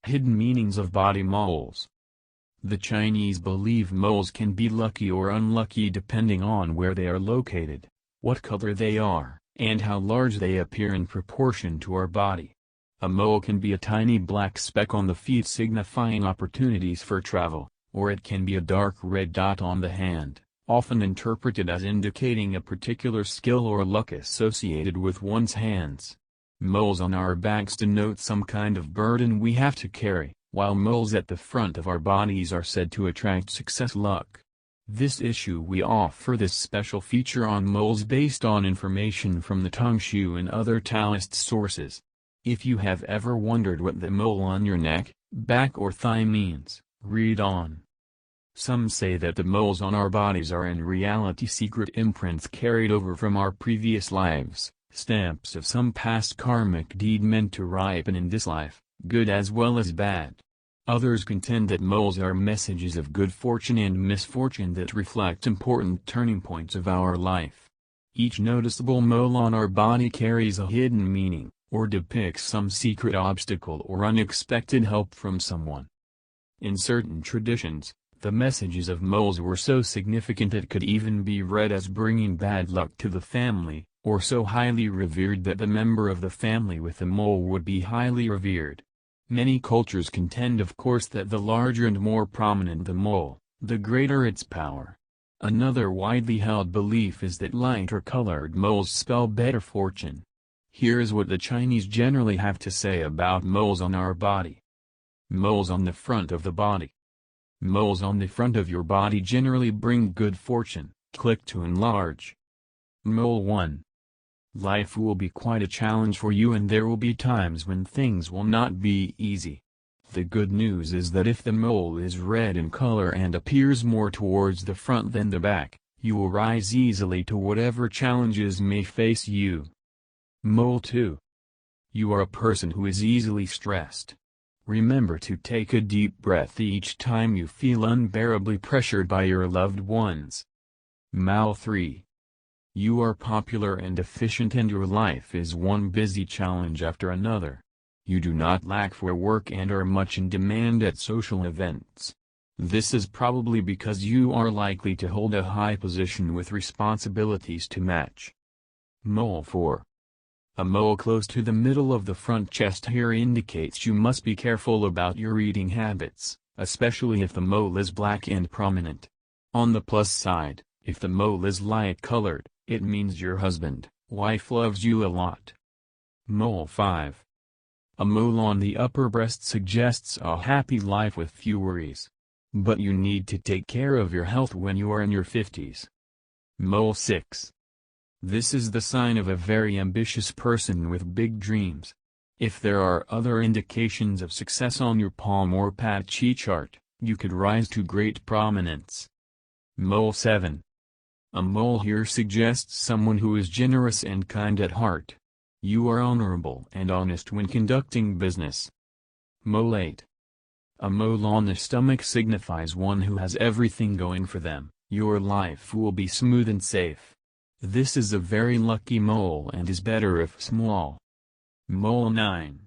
Hidden meanings of body moles. The Chinese believe moles can be lucky or unlucky depending on where they are located, what color they are, and how large they appear in proportion to our body. A mole can be a tiny black speck on the feet signifying opportunities for travel, or it can be a dark red dot on the hand, often interpreted as indicating a particular skill or luck associated with one's hands. Moles on our backs denote some kind of burden we have to carry, while moles at the front of our bodies are said to attract success luck. This issue we offer this special feature on moles based on information from the Tongshu and other Taoist sources. If you have ever wondered what the mole on your neck, back or thigh means, read on. Some say that the moles on our bodies are in reality secret imprints carried over from our previous lives, stamps of some past karmic deed meant to ripen in this life, good as well as bad. Others contend that moles are messages of good fortune and misfortune that reflect important turning points of our life. Each noticeable mole on our body carries a hidden meaning, or depicts some secret obstacle or unexpected help from someone. In certain traditions, the messages of moles were so significant it could even be read as bringing bad luck to the family, or so highly revered that the member of the family with the mole would be highly revered. Many cultures contend of course that the larger and more prominent the mole, the greater its power. Another widely held belief is that lighter colored moles spell better fortune. Here is what the Chinese generally have to say about moles on our body. Moles on the front of the body. Moles on the front of your body generally bring good fortune. Click to enlarge. Mole 1. Life will be quite a challenge for you and there will be times when things will not be easy. The good news is that if the mole is red in color and appears more towards the front than the back, you will rise easily to whatever challenges may face you. Mole 2. You are a person who is easily stressed. Remember to take a deep breath each time you feel unbearably pressured by your loved ones. Mole 3. You are popular and efficient and your life is one busy challenge after another. You do not lack for work and are much in demand at social events. This is probably because you are likely to hold a high position with responsibilities to match. Mole 4. A mole close to the middle of the front chest here indicates you must be careful about your eating habits, especially if the mole is black and prominent. On the plus side, if the mole is light-colored, it means your husband, wife loves you a lot. Mole 5. A mole on the upper breast suggests a happy life with few worries. But you need to take care of your health when you are in your 50s. Mole 6. This is the sign of a very ambitious person with big dreams. If there are other indications of success on your palm or patchy chart, you could rise to great prominence. Mole 7. A mole here suggests someone who is generous and kind at heart. You are honorable and honest when conducting business. Mole 8. A mole on the stomach signifies one who has everything going for them. Your life will be smooth and safe. This is a very lucky mole and is better if small. Mole 9.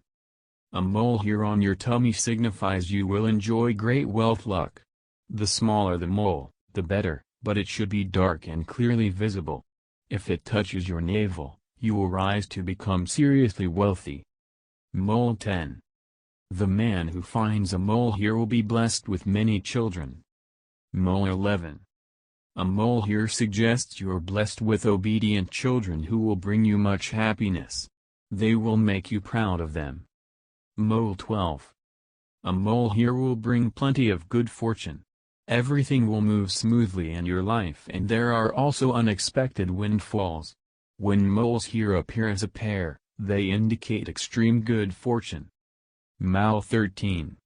A mole here on your tummy signifies you will enjoy great wealth luck. The smaller the mole, the better, but it should be dark and clearly visible. If it touches your navel, you will rise to become seriously wealthy. Mole 10. The man who finds a mole here will be blessed with many children. Mole 11. A mole here suggests you are blessed with obedient children who will bring you much happiness. They will make you proud of them. Mole 12. A mole here will bring plenty of good fortune. Everything will move smoothly in your life and there are also unexpected windfalls. When moles here appear as a pair, they indicate extreme good fortune. Mole 13.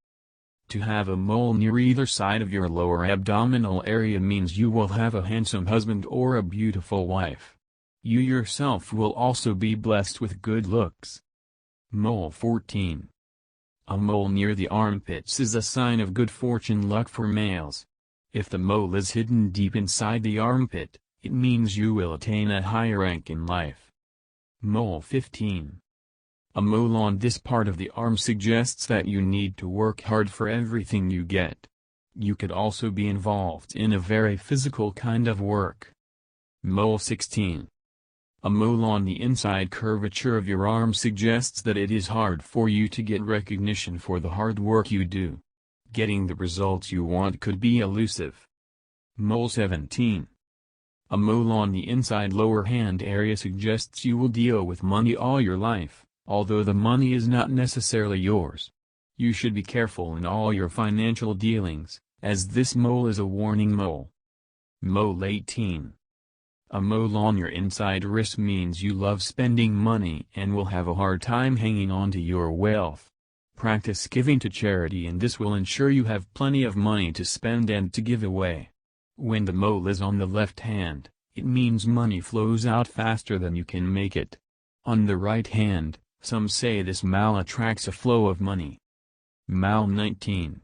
To have a mole near either side of your lower abdominal area means you will have a handsome husband or a beautiful wife. You yourself will also be blessed with good looks. Mole 14. A mole near the armpits is a sign of good fortune luck for males. If the mole is hidden deep inside the armpit, it means you will attain a high rank in life. Mole 15. A mole on this part of the arm suggests that you need to work hard for everything you get. You could also be involved in a very physical kind of work. Mole 16. A mole on the inside curvature of your arm suggests that it is hard for you to get recognition for the hard work you do. Getting the results you want could be elusive. Mole 17. A mole on the inside lower hand area suggests you will deal with money all your life, although the money is not necessarily yours. You should be careful in all your financial dealings, as this mole is a warning mole. Mole 18. A mole on your inside wrist means you love spending money and will have a hard time hanging on to your wealth. Practice giving to charity, and this will ensure you have plenty of money to spend and to give away. When the mole is on the left hand, it means money flows out faster than you can make it. On the right hand, some say this mole attracts a flow of money. Mole 19.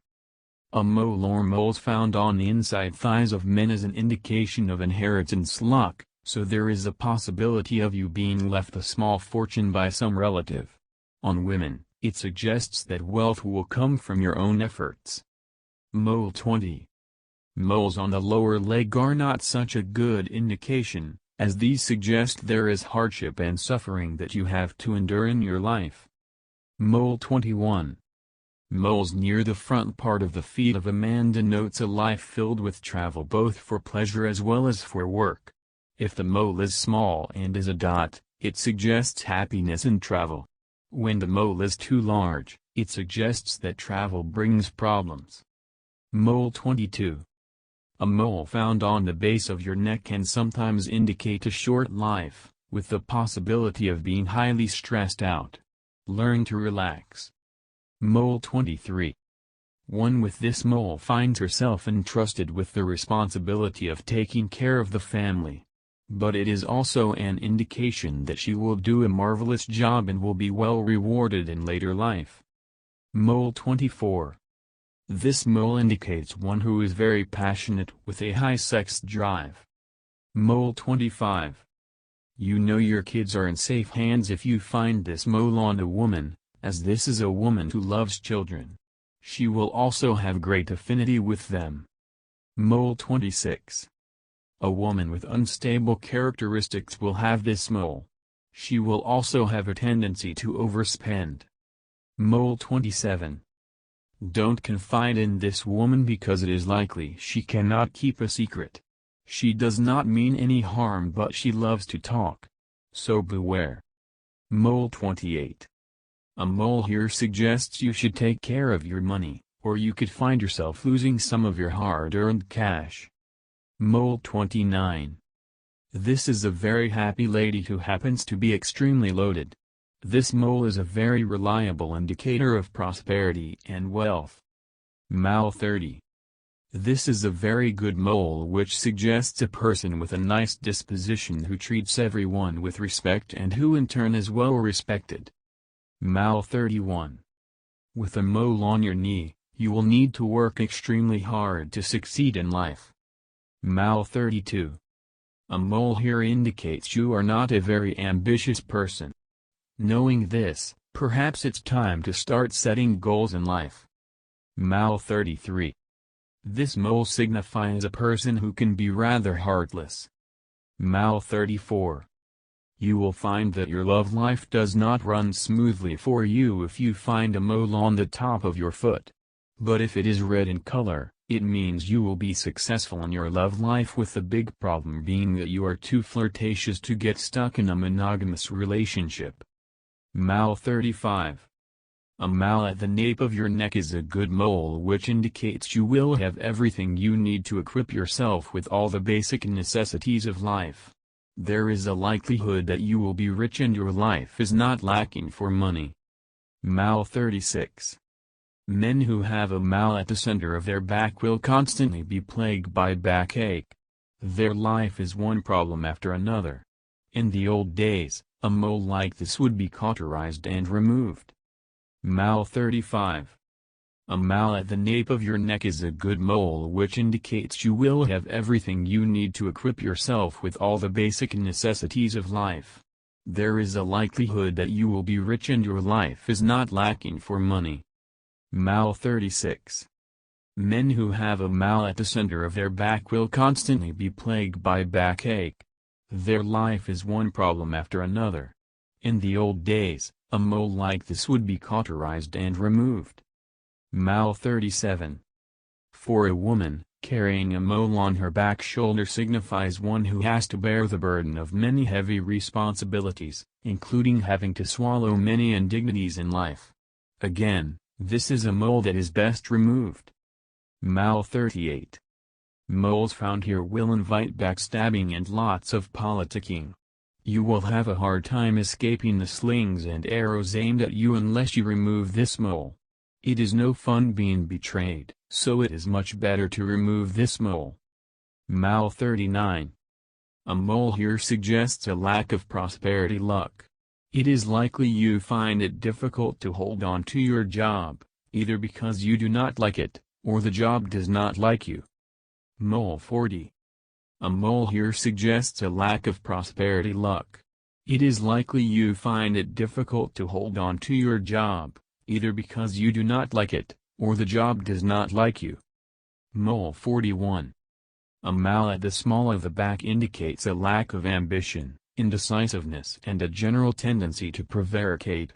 A mole or moles found on the inside thighs of men is an indication of inheritance luck, so there is a possibility of you being left a small fortune by some relative. On women, it suggests that wealth will come from your own efforts. Mole 20. Moles on the lower leg are not such a good indication, as these suggest there is hardship and suffering that you have to endure in your life. Mole 21. Moles near the front part of the feet of a man denotes a life filled with travel both for pleasure as well as for work. If the mole is small and is a dot, it suggests happiness and travel. When the mole is too large, it suggests that travel brings problems. Mole 22. A mole found on the base of your neck can sometimes indicate a short life, with the possibility of being highly stressed out. Learn to relax. Mole 23. One with this mole finds herself entrusted with the responsibility of taking care of the family. But it is also an indication that she will do a marvelous job and will be well rewarded in later life. Mole 24. This mole indicates one who is very passionate with a high sex drive. Mole 25. You know your kids are in safe hands if you find this mole on a woman, as this is a woman who loves children. She will also have great affinity with them. Mole 26. A woman with unstable characteristics will have this mole. She will also have a tendency to overspend. Mole 27. Don't confide in this woman because it is likely she cannot keep a secret. She does not mean any harm, but she loves to talk. So beware. Mole 28. A mole here suggests you should take care of your money, or you could find yourself losing some of your hard-earned cash. Mole 29. This is a very happy lady who happens to be extremely loaded. This mole is a very reliable indicator of prosperity and wealth. Mole 30. This is a very good mole which suggests a person with a nice disposition who treats everyone with respect and who in turn is well respected. Mole 31. With a mole on your knee, you will need to work extremely hard to succeed in life. Mole 32. A mole here indicates you are not a very ambitious person. Knowing this, perhaps it's time to start setting goals in life. Mole 33. This mole signifies a person who can be rather heartless. Mole 34. You will find that your love life does not run smoothly for you if you find a mole on the top of your foot. But if it is red in color, it means you will be successful in your love life, with the big problem being that you are too flirtatious to get stuck in a monogamous relationship. Mole 35. A mole at the nape of your neck is a good mole which indicates you will have everything you need to equip yourself with all the basic necessities of life. There is a likelihood that you will be rich and your life is not lacking for money. Mole 36. Men who have a mole at the center of their back will constantly be plagued by backache. Their life is one problem after another. In the old days, a mole like this would be cauterized and removed. Mole 35. A mole at the nape of your neck is a good mole which indicates you will have everything you need to equip yourself with all the basic necessities of life. There is a likelihood that you will be rich and your life is not lacking for money. Mole 36. Men who have a mole at the center of their back will constantly be plagued by backache. Their life is one problem after another. In the old days, a mole like this would be cauterized and removed. Mole 37. For a woman, carrying a mole on her back shoulder signifies one who has to bear the burden of many heavy responsibilities, including having to swallow many indignities in life. Again, this is a mole that is best removed. Mole 38. Moles found here will invite backstabbing and lots of politicking. You will have a hard time escaping the slings and arrows aimed at you unless you remove this mole. It is no fun being betrayed, so it is much better to remove this mole. Mole 39. A mole here suggests a lack of prosperity luck. It is likely you find it difficult to hold on to your job, either because you do not like it, or the job does not like you. Mole 40. A mole here suggests a lack of prosperity luck. It is likely you find it difficult to hold on to your job, either because you do not like it, or the job does not like you. Mole 41. A mole at the small of the back indicates a lack of ambition, indecisiveness and a general tendency to prevaricate.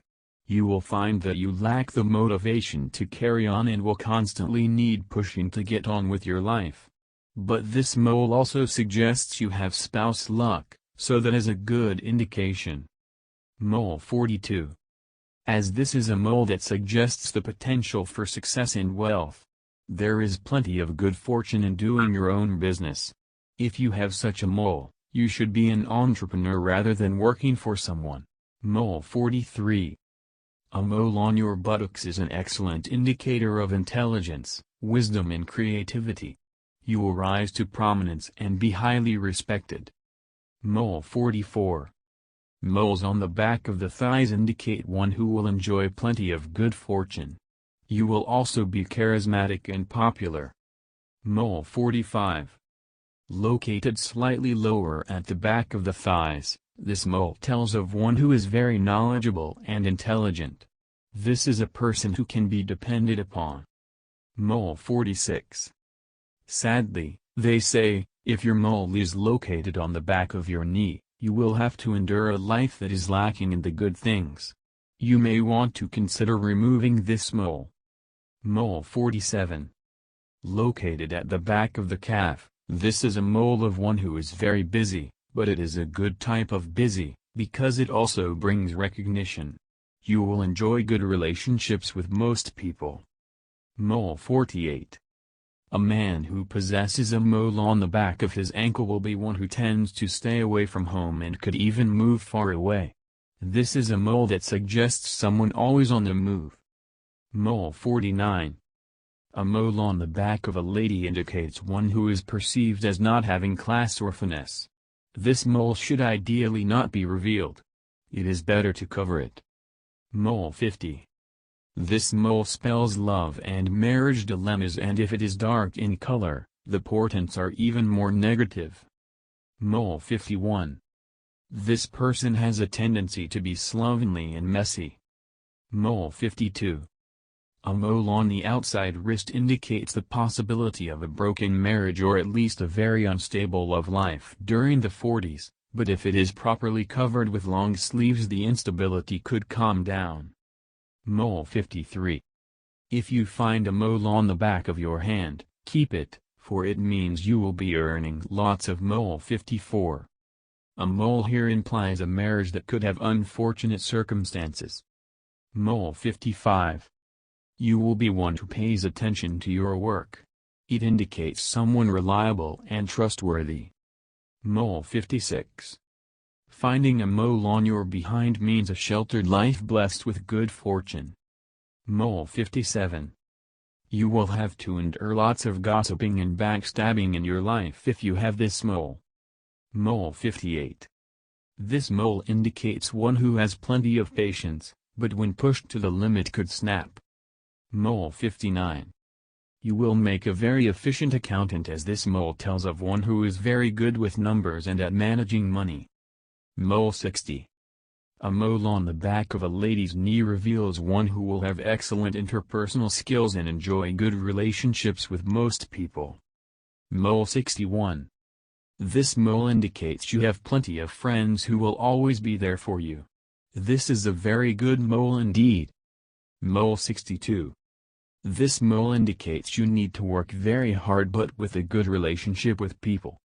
You will find that you lack the motivation to carry on and will constantly need pushing to get on with your life. But this mole also suggests you have spouse luck, so that is a good indication. Mole 42. As this is a mole that suggests the potential for success and wealth. There is plenty of good fortune in doing your own business. If you have such a mole, you should be an entrepreneur rather than working for someone. Mole 43. A mole on your buttocks is an excellent indicator of intelligence, wisdom and creativity. You will rise to prominence and be highly respected. Mole 44. Moles on the back of the thighs indicate one who will enjoy plenty of good fortune. You will also be charismatic and popular. Mole 45. Located slightly lower at the back of the thighs, this mole tells of one who is very knowledgeable and intelligent. This is a person who can be depended upon. Mole 46. Sadly, they say, if your mole is located on the back of your knee, you will have to endure a life that is lacking in the good things. You may want to consider removing this mole. Mole 47. Located at the back of the calf, this is a mole of one who is very busy, but it is a good type of busy, because it also brings recognition. You will enjoy good relationships with most people. Mole 48. A man who possesses a mole on the back of his ankle will be one who tends to stay away from home and could even move far away. This is a mole that suggests someone always on the move. Mole 49. A mole on the back of a lady indicates one who is perceived as not having class or finesse. This mole should ideally not be revealed. It is better to cover it. Mole 50. This mole spells love and marriage dilemmas, and if it is dark in color, the portents are even more negative. Mole 51. This person has a tendency to be slovenly and messy. Mole 52. A mole on the outside wrist indicates the possibility of a broken marriage or at least a very unstable love life during the 40s, but if it is properly covered with long sleeves the instability could calm down. Mole 53. If you find a mole on the back of your hand, keep it, for it means you will be earning lots of. Mole 54. A mole here implies a marriage that could have unfortunate circumstances. Mole 55. You will be one who pays attention to your work. It indicates someone reliable and trustworthy. Mole 56. Finding a mole on your behind means a sheltered life blessed with good fortune. Mole 57. You will have to endure lots of gossiping and backstabbing in your life if you have this mole. Mole 58. This mole indicates one who has plenty of patience, but when pushed to the limit could snap. Mole 59. You will make a very efficient accountant, as this mole tells of one who is very good with numbers and at managing money. Mole 60. A mole on the back of a lady's knee reveals one who will have excellent interpersonal skills and enjoy good relationships with most people. Mole 61. This mole indicates you have plenty of friends who will always be there for you. This is a very good mole indeed. Mole 62. This mole indicates you need to work very hard but with a good relationship with people.